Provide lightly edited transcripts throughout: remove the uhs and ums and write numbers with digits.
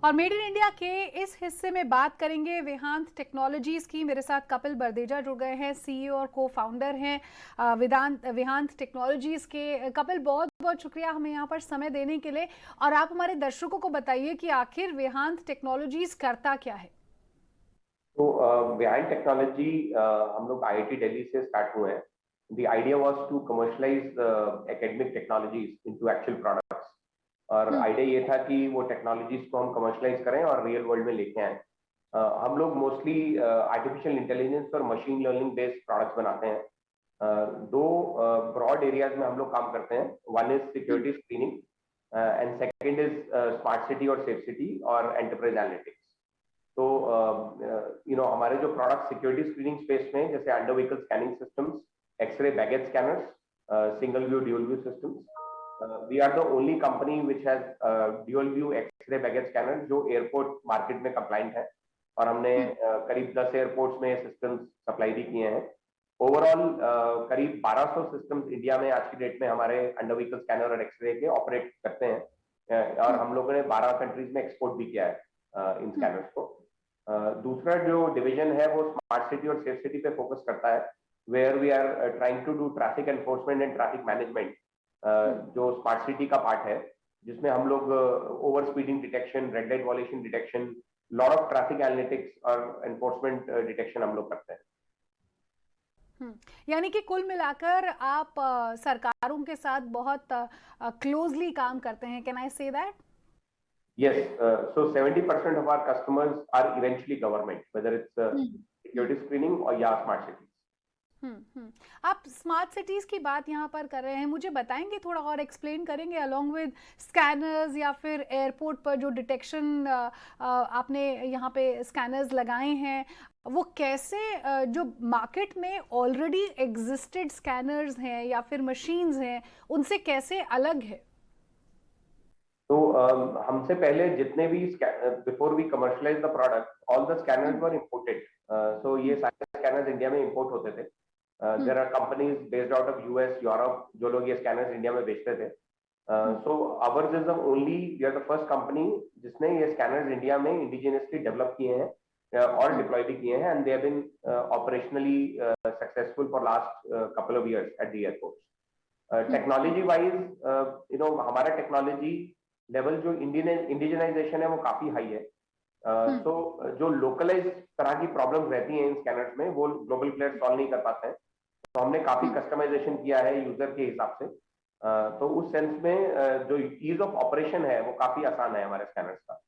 और made in India के इस हिस्से में बात करेंगे वेदांत टेक्नोलॉजीज की। मेरे साथ कपिल बरदेजा जुड़ गए हैं, सीईओ और को फाउंडर हैं वेदांत टेक्नोलॉजीज के। कपिल, बहुत बहुत शुक्रिया हमें यहाँ पर समय देने के लिए। और आप हमारे दर्शकों को बताइए कि आखिर वेदांत टेक्नोलॉजीज करता क्या है। तो वेदांत टेक्नोलॉजी हम लोग आईआईटी दिल्ली से स्टार्ट हुए हैं। The idea was to commercialize academic technologies into actual products. और आइडिया ये था कि वो टेक्नोलॉजीज को हम कमर्शलाइज करें और रियल वर्ल्ड में लेके आए। हम लोग मोस्टली आर्टिफिशियल इंटेलिजेंस और मशीन लर्निंग बेस्ड प्रोडक्ट्स बनाते हैं। दो ब्रॉड एरियाज में हम लोग काम करते हैं। One is security screening and second is smart city और सेफ सिटी और एंटरप्राइज एनालिटिक्स। तो हमारे जो प्रोडक्ट सिक्योरिटी स्क्रीनिंग स्पेस में, जैसे under vehicle scanning systems, x ray baggage scanners, single view dual view systems. We are the only company which has dual view x ray baggage scanner जो airport market में compliant है। और हमने करीब 10 airports में systems supply भी किए हैं। ओवरऑल करीब 1200 सिस्टम्स इंडिया में आज की डेट में हमारे अंडर व्हीकल स्कैनर और एक्सरे के ऑपरेट करते हैं। और हम लोगों ने 12 कंट्रीज में एक्सपोर्ट भी किया है इन स्कैनर्स को। दूसरा जो डिवीजन है वो स्मार्ट सिटी और सेफ सिटी पे फोकस करता है, where we are trying to do traffic enforcement and traffic management. जो स्मार्ट सिटी का पार्ट है, जिसमें हम लोग over speeding detection, red light violation detection, lot of traffic analytics और एनफोर्समेंट डिटेक्शन हम लोग करते हैं। यानी कि कुल मिलाकर आप सरकारों के साथ बहुत क्लोजली काम करते हैं। Can I say that? Yes, so 70% of our customers are eventually government, whether it's security screening or smart cities. आप स्मार्ट सिटीज की बात यहाँ पर कर रहे हैं, मुझे बताएंगे, थोड़ा और एक्सप्लेन करेंगे अलोंग विद स्कैनर्स या फिर एयरपोर्ट पर जो डिटेक्शन आपने यहाँ पे स्कैनर्स लगाए हैं, वो कैसे जो मार्केट में ऑलरेडी एग्जिस्टेड स्कैनर्स हैं या फिर मशीन्स हैं उनसे कैसे अलग है? तो हमसे पहले जितने भी before we commercialise the product, all the scanners were imported. So ये सारे स्कैनर्स इंडिया में इंपोर्ट होते थे। There are companies based out of US, Europe, जो लोग ये स्कैनर्स इंडिया में बेचते थे। So ours is the only, we are the first company जिसने ये स्कैनर्स इंडिया में इंडिजिनियसली डेवलप किए हैं और डिप्लॉय भी किए हैं, and they have been operationally successful for last couple of years at the airports. Technology wise हमारा टेक्नोलॉजी लेवल जो इंडिजनाइजेशन है वो काफी हाई है। तो जो लोकलाइज तरह की प्रॉब्लम्स रहती हैं इन स्कैनर्स में, वो ग्लोबल प्लेयर सॉल्व नहीं कर पाते हैं। तो हमने काफी कस्टमाइजेशन किया है यूजर के हिसाब से। तो उस सेंस में जो ईज ऑफ ऑपरेशन है वो काफी आसान है हमारे स्कैनर्स का।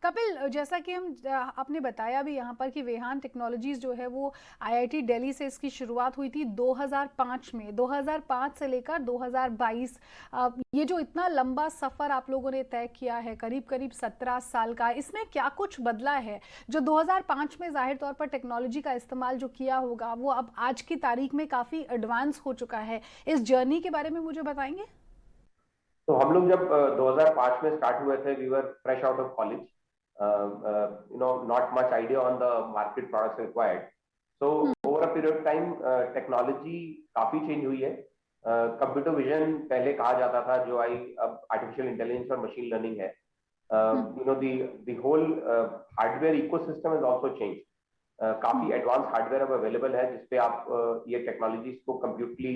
कपिल, जैसा कि आपने बताया भी यहाँ पर कि वेदांत टेक्नोलॉजीज जो है वो आईआईटी दिल्ली से इसकी शुरुआत हुई थी 2005 में। 2005 से लेकर 2022 ये जो इतना लंबा सफ़र आप लोगों ने तय किया है, करीब करीब 17 साल का, इसमें क्या कुछ बदला है? जो 2005 में जाहिर तौर पर टेक्नोलॉजी का इस्तेमाल जो किया होगा वो अब आज की तारीख में काफ़ी एडवांस हो चुका है। इस जर्नी के बारे में मुझे बताएंगे। तो हम लोग जब 2005 में स्टार्ट हुए थे, we were fresh out of college, not much idea on the market products required. So over a period of time technology काफी चेंज हुई है। कंप्यूटर विजन पहले कहा जाता था, जो अब आर्टिफिशियल इंटेलिजेंस और मशीन लर्निंग है। the whole hardware ecosystem is also change. काफी एडवांस हार्डवेयर अब अवेलेबल है जिसपे आप ये टेक्नोलॉजीज को कंप्यूटली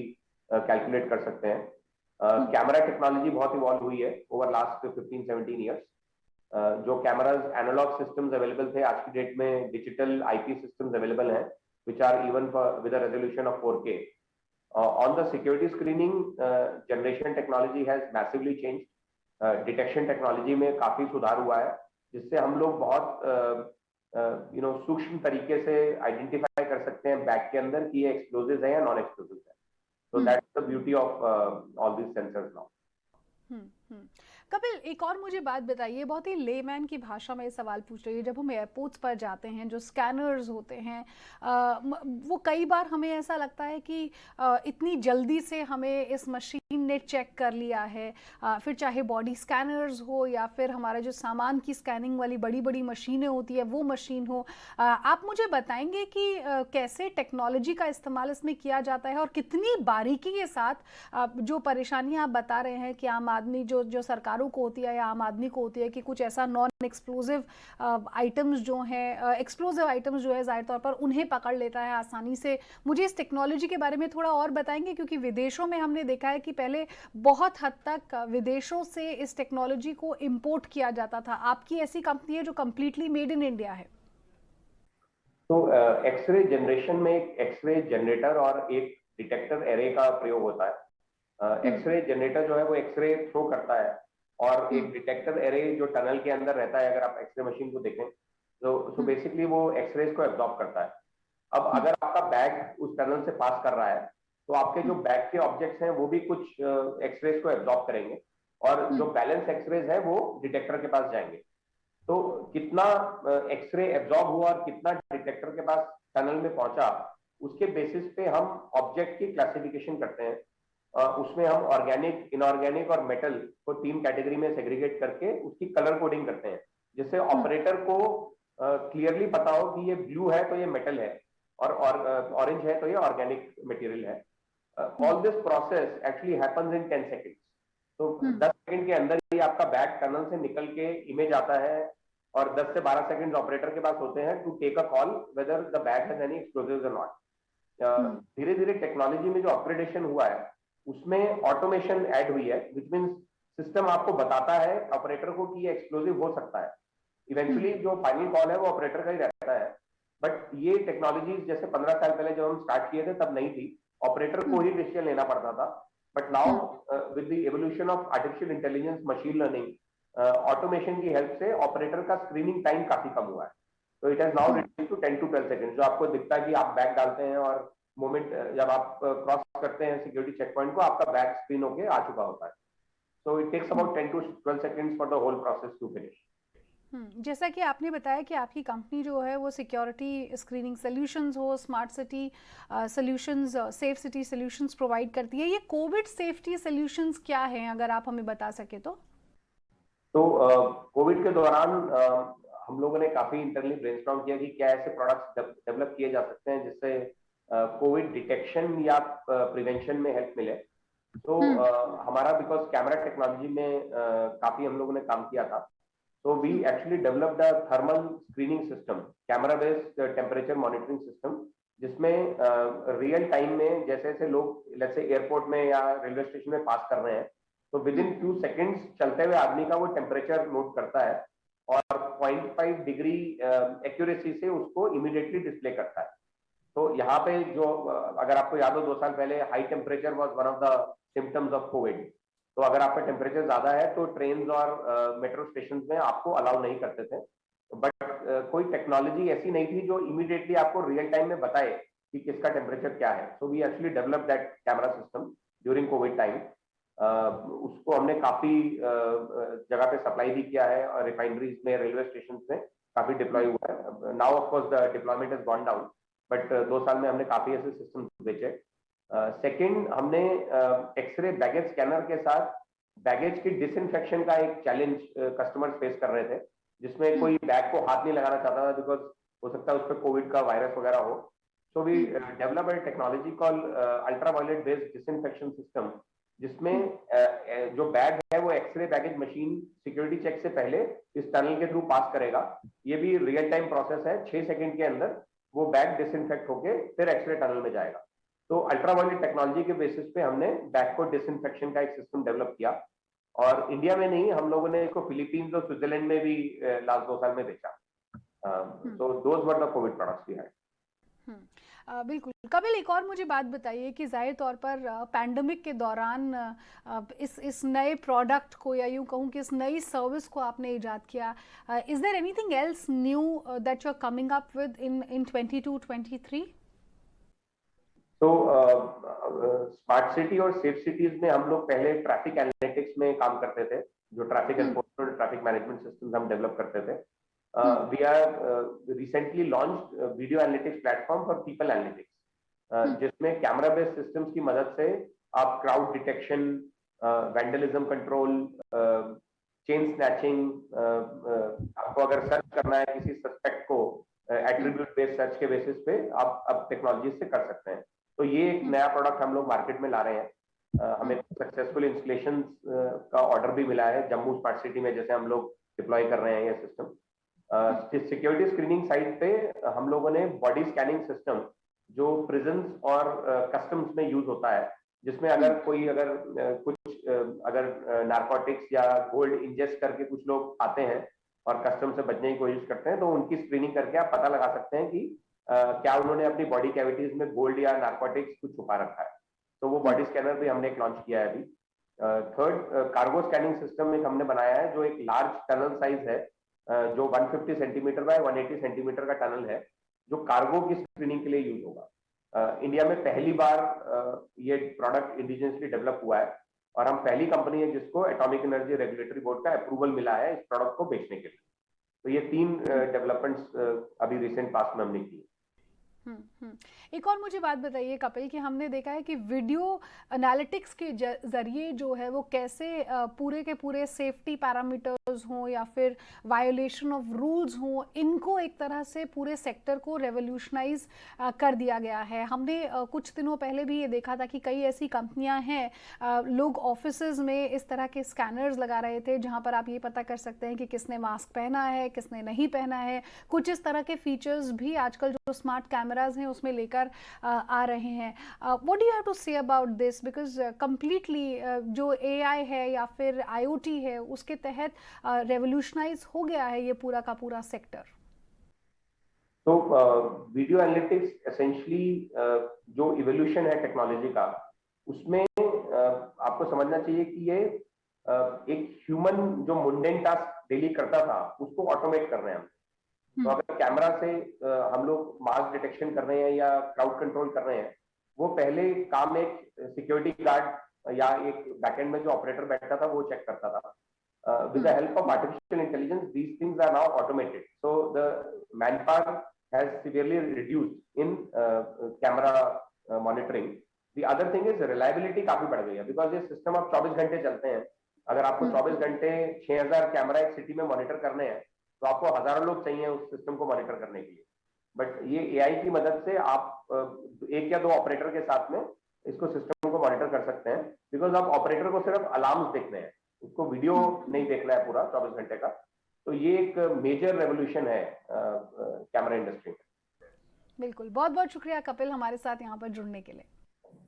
कैलकुलेट कर सकते हैं। कैमरा टेक्नोलॉजी बहुत इवॉल्व हुई है ओवर लास्ट 15-17 ईयर्स। जो कैमराज एनालॉग सिस्टम्स अवेलेबल थे, आज की डेट में डिजिटल आईपी सिस्टम्स अवेलेबल हैं which are even with a resolution of 4K. On the security screening, generation technology has massively changed. Detection technology में काफी सुधार हुआ है, जिससे हम लोग बहुत सूक्ष्म तरीके से आइडेंटिफाई कर सकते हैं बैग के अंदर कि ये एक्सप्लोजिव है या नॉन एक्सप्लोजिव है। So that's the beauty of all these sensors now. Kapil, एक और मुझे बात बताइए, बहुत ही लेमैन की भाषा में सवाल पूछ रही है। जब हम एयरपोर्ट्स पर जाते हैं, जो स्कैनर्स होते हैं वो कई बार हमें ऐसा लगता है कि इतनी जल्दी से हमें इस मशीन ने चेक कर लिया है, फिर चाहे बॉडी स्कैनर्स हो या फिर हमारा जो सामान की स्कैनिंग वाली बड़ी बड़ी मशीनें होती है वो मशीन हो। आप मुझे बताएंगे कि कैसे टेक्नोलॉजी का इस्तेमाल इसमें किया जाता है और कितनी बारीकी के साथ जो परेशानियां आप बता रहे हैं कि आम आदमी जो सरकार परिवारों को होती है या आम आदमी को होती है कि कुछ ऐसा नॉन एक्सप्लोजिव आइटम्स जो हैं, एक्सप्लोजिव आइटम्स जो है ज़ाहिर तौर पर उन्हें पकड़ लेता है आसानी से। मुझे इस टेक्नोलॉजी के बारे में थोड़ा और बताएंगे, क्योंकि विदेशों में हमने देखा है कि पहले बहुत हद तक विदेशों से इस टेक्नोलॉजी को इम्पोर्ट किया जाता था। आपकी ऐसी कंपनी है जो कम्प्लीटली मेड इन इंडिया है? तो एक्सरे जनरेशन में एक एक्सरे जनरेटर और एक डिटेक्टर एरे का प्रयोग होता है। एक्सरे जनरेटर जो है वो एक्सरे थ्रो करता है, और एक डिटेक्टर एरे जो टनल के अंदर रहता है, अगर आप एक्सरे मशीन को देखें तो बेसिकली वो एक्सरेज को एब्जॉर्ब करता है। अब अगर आपका बैग उस टनल से पास कर रहा है तो आपके जो बैग के ऑब्जेक्ट्स हैं वो भी कुछ एक्सरेज को एब्जॉर्ब करेंगे, और जो बैलेंस एक्सरेज है वो डिटेक्टर के पास जाएंगे। तो कितना एक्सरे एब्जॉर्ब हुआ और कितना डिटेक्टर के पास टनल में पहुंचा, उसके बेसिस पे हम ऑब्जेक्ट की क्लासिफिकेशन करते हैं। उसमें हम ऑर्गेनिक, इनऑर्गेनिक और मेटल को 3 कैटेगरी में सेग्रीगेट करके उसकी कलर कोडिंग करते हैं, जिससे ऑपरेटर को क्लियरली पता हो कि ये ब्लू है तो ये मेटल है, और ऑरेंज है तो ये ऑर्गेनिक मटेरियल है। All this process actually happens in 10 seconds. तो 10 सेकंड के अंदर ही आपका बैग टनल से निकल के इमेज आता है, और 10 से 12 सेकंड ऑपरेटर के पास होते हैं to take a call whether the bag has any explosives or not. धीरे धीरे टेक्नोलॉजी में जो अपग्रेडेशन हुआ है उसमें ऑटोमेशन ऐड हुई है, विच मीन्स सिस्टम आपको बताता है ऑपरेटर को कि ये एक्सप्लोजिव हो सकता है। इवेंचुअली जो फाइनल कॉल है वो ऑपरेटर का ही रहता है, बट ये टेक्नोलॉजीज जैसे 15 साल पहले जब हम स्टार्ट किए थे तब नहीं थी, ऑपरेटर को ही डिसीजन लेना पड़ता था। But now with the evolution of artificial intelligence, machine learning, automation की हेल्प से ऑपरेटर का स्क्रीनिंग टाइम काफी कम हुआ है। तो it has now reduced to 10 to 12 second. जो आपको दिखता है कि आप बैग डालते हैं और मोमेंट जब आप क्रॉस करते हैं सिक्योरिटी चेक पॉइंट को, आपका बैग स्क्रीन होके आ चुका होता है। So it takes about 10 to 12 seconds for the whole process to finish. जैसा कि आपने बताया कि आपकी कंपनी जो है वो सिक्योरिटी स्क्रीनिंग सॉल्यूशंस हो, smart city solutions, safe city solutions provide करती है। ये कोविड सेफ्टी सॉल्यूशंस क्या हैं, अगर आप हमें बता सके तो? तो कोविड के दौरान हम लोगों ने काफी इंटरनली ब्रेनस्टॉर्म किया कि क्या ऐसे प्रोडक्ट्स डेवलप किए जा सकते हैं जिससे कोविड डिटेक्शन या प्रिवेंशन में हेल्प मिले। तो हमारा बिकॉज कैमरा टेक्नोलॉजी में काफी हम लोगों ने काम किया था, so we actually developed a thermal screening system, camera based temperature monitoring system, जिसमें रियल टाइम में जैसे जैसे लोग लेट्स से एयरपोर्ट में या रेलवे स्टेशन में पास कर रहे हैं, तो विद इन फ्यू सेकेंड्स चलते हुए आदमी का वो टेम्परेचर नोट करता है, और 0.5 डिग्री एक्यूरेसी से उसको इमीडिएटली डिस्प्ले करता है। तो यहाँ पे जो अगर आपको याद हो 2 साल पहले high temperature was one of the symptoms of Covid. तो अगर आपका टेम्परेचर ज्यादा है तो ट्रेन और मेट्रो स्टेशन में आपको अलाउ नहीं करते थे, बट कोई टेक्नोलॉजी ऐसी नहीं थी जो इमीडिएटली आपको रियल टाइम में बताए कि किसका टेम्परेचर क्या है। So we actually develop that camera system during Covid time. उसको हमने काफी जगह पे सप्लाई भी किया है, और रिफाइनरीज में, रेलवे स्टेशन में काफी डिप्लॉय हुआ है। Now of course the deployment has gone down, but 2 साल में हमने काफी ऐसे सिस्टम बेचे। सेकेंड, हमने एक्सरे बैगेज स्कैनर के साथ बैगेज की डिसइंफेक्शन का एक चैलेंज कस्टमर्स फेस कर रहे थे, जिसमें कोई बैग को हाथ नहीं लगाना चाहता था बिकॉज हो सकता है उस पर कोविड का वायरस वगैरह हो। So we develop a technology call ultraviolet based disinfection system, जिसमें जो बैग है वो x ray baggage machine security check से पहले इस टनल के थ्रू पास करेगा। ये भी रियल टाइम प्रोसेस है, 6 सेकंड के अंदर वो बैग डिसइंफेक्ट होके फिर एक्सरे टनल में जाएगा। तो अल्ट्रावायलेट टेक्नोलॉजी के बेसिस पे हमने बैग को डिसइंफेक्शन का एक सिस्टम डेवलप किया, और इंडिया में नहीं, हम लोगों ने इसको फिलीपींस और स्विट्जरलैंड में भी लास्ट 2 साल में बेचा। तो those were the Covid products we had. बिल्कुल। कपिल, एक और मुझे बात बताइए कि ज़ाहिर तौर पर पैंडमिक के दौरान इस नए प्रोडक्ट को, या यूँ कहूँ कि इस नई सर्विस को आपने इजाद किया। Is there anything else new that you are coming up with in 22-23? तो स्मार्ट सिटी और सेफ सिटीज में हम लोग पहले ट्रैफिक एनालिटिक्स में काम करते थे, जो traffic enforcement, traffic management system हम डेवलप करते थे। We are recently launched video analytics platform for people analytics, जिसमें कैमरा बेस्ड सिस्टम्स की मदद से आप crowd detection, vandalism control, chain snatching, आपको अगर सर्च करना है किसी सस्पेक्ट को एट्रीब्यूट बेस्ड सर्च के बेसिस पे आप अब टेक्नोलॉजी से कर सकते हैं। तो ये एक नया प्रोडक्ट हम लोग मार्केट में ला रहे हैं। हमें सक्सेसफुल इंस्टॉलेशन का ऑर्डर भी मिला है जम्मू स्मार्ट सिटी में, जैसे हम लोग डिप्लॉय कर रहे हैं ये सिस्टम। सिक्योरिटी स्क्रीनिंग साइड पे हम लोगों ने बॉडी स्कैनिंग सिस्टम जो प्रिजन्स और कस्टम्स में यूज होता है, जिसमें अगर कोई अगर नारकोटिक्स या गोल्ड इंजेस्ट करके कुछ लोग आते हैं और कस्टम से बचने की कोशिश करते हैं, तो उनकी स्क्रीनिंग करके आप पता लगा सकते हैं कि क्या उन्होंने अपनी बॉडी कैविटीज में गोल्ड या नारकोटिक्स कुछ छुपा रखा है। तो वो बॉडी स्कैनर भी हमने एक लॉन्च किया है अभी। थर्ड, कार्गो स्कैनिंग सिस्टम एक हमने बनाया है जो एक लार्ज टनल साइज है, जो 150 सेंटीमीटर बाय 180 सेंटीमीटर का टनल है, जो कार्गो की स्क्रीनिंग के लिए यूज होगा। इंडिया में पहली बार ये प्रोडक्ट इंडिजिनियसली डेवलप हुआ है और हम पहली कंपनी है जिसको एटॉमिक एनर्जी रेगुलेटरी बोर्ड का अप्रूवल मिला है इस प्रोडक्ट को बेचने के लिए। तो ये 3 डेवलपमेंट्स अभी रिसेंट पास्ट में हमने की। एक और मुझे बात बताइए कपिल कि हमने देखा है कि वीडियो एनालिटिक्स के जरिए जो है वो कैसे पूरे के पूरे सेफ्टी पैरामीटर्स हों या फिर वायोलेशन ऑफ रूल्स हों, इनको एक तरह से पूरे सेक्टर को रेवोल्यूशनाइज कर दिया गया है। हमने कुछ दिनों पहले भी ये देखा था कि कई ऐसी कंपनियां हैं, लोग ऑफिसेज में इस तरह के स्कैनर्स लगा रहे थे जहां पर आप ये पता कर सकते हैं कि किसने मास्क पहना है, किसने नहीं पहना है। कुछ इस तरह के फीचर्स भी आजकल जो स्मार्ट कैमराज हैं उसमें लेकर आ रहे हैं। What do you have to say about this, because completely जो एआई है या फिर आईओटी है उसके तहत रेवोल्यूशनाइज हो गया है ये पूरा का पूरा सेक्टर। तो वीडियो एनालिटिक्स एसेंशियली जो इवोल्यूशन है टेक्नोलॉजी का, उसमें आपको समझना चाहिए कि ये एक ह्यूमन जो मुंडेन टास्क डेली करता था उसको ऑटोमेट कर रहे हैं हम। तो अगर कैमरा से हम लोग मास डिटेक्शन कर रहे हैं या क्राउड कंट्रोल कर रहे हैं, वो पहले काम एक सिक्योरिटी गार्ड या एक बैकएंड में जो ऑपरेटर बैठा था वो चेक करता था। With the help of artificial intelligence these things are now automated, so the manpower has severely reduced in camera monitoring. The other thing is reliability काफी बढ़ गई है, बिकॉज ये सिस्टम अब 24 घंटे चलते हैं। अगर आपको 24 घंटे 6000 कैमरा एक सिटी में मॉनिटर करने हैं तो आपको हजारों लोग चाहिए उस सिस्टम को मॉनिटर करने के लिए। बट ये एआई की मदद से आप एक या 2 ऑपरेटर के साथ में इसको सिस्टम को मॉनिटर कर सकते हैं, बिकॉज आप ऑपरेटर को सिर्फ अलार्म्स देखने हैं, उसको वीडियो नहीं देखना है पूरा 24 घंटे का। तो ये एक मेजर रेवोल्यूशन है कैमरा इंडस्ट्री में। बिल्कुल, बहुत बहुत शुक्रिया कपिल हमारे साथ यहाँ पर जुड़ने के लिए।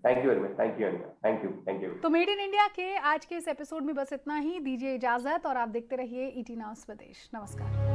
Thank you very much. Thank you Anika, thank you. तो मेड इन इंडिया के आज के इस एपिसोड में बस इतना ही। दीजिए इजाजत और आप देखते रहिए ईटी नाउ स्वदेश। नमस्कार।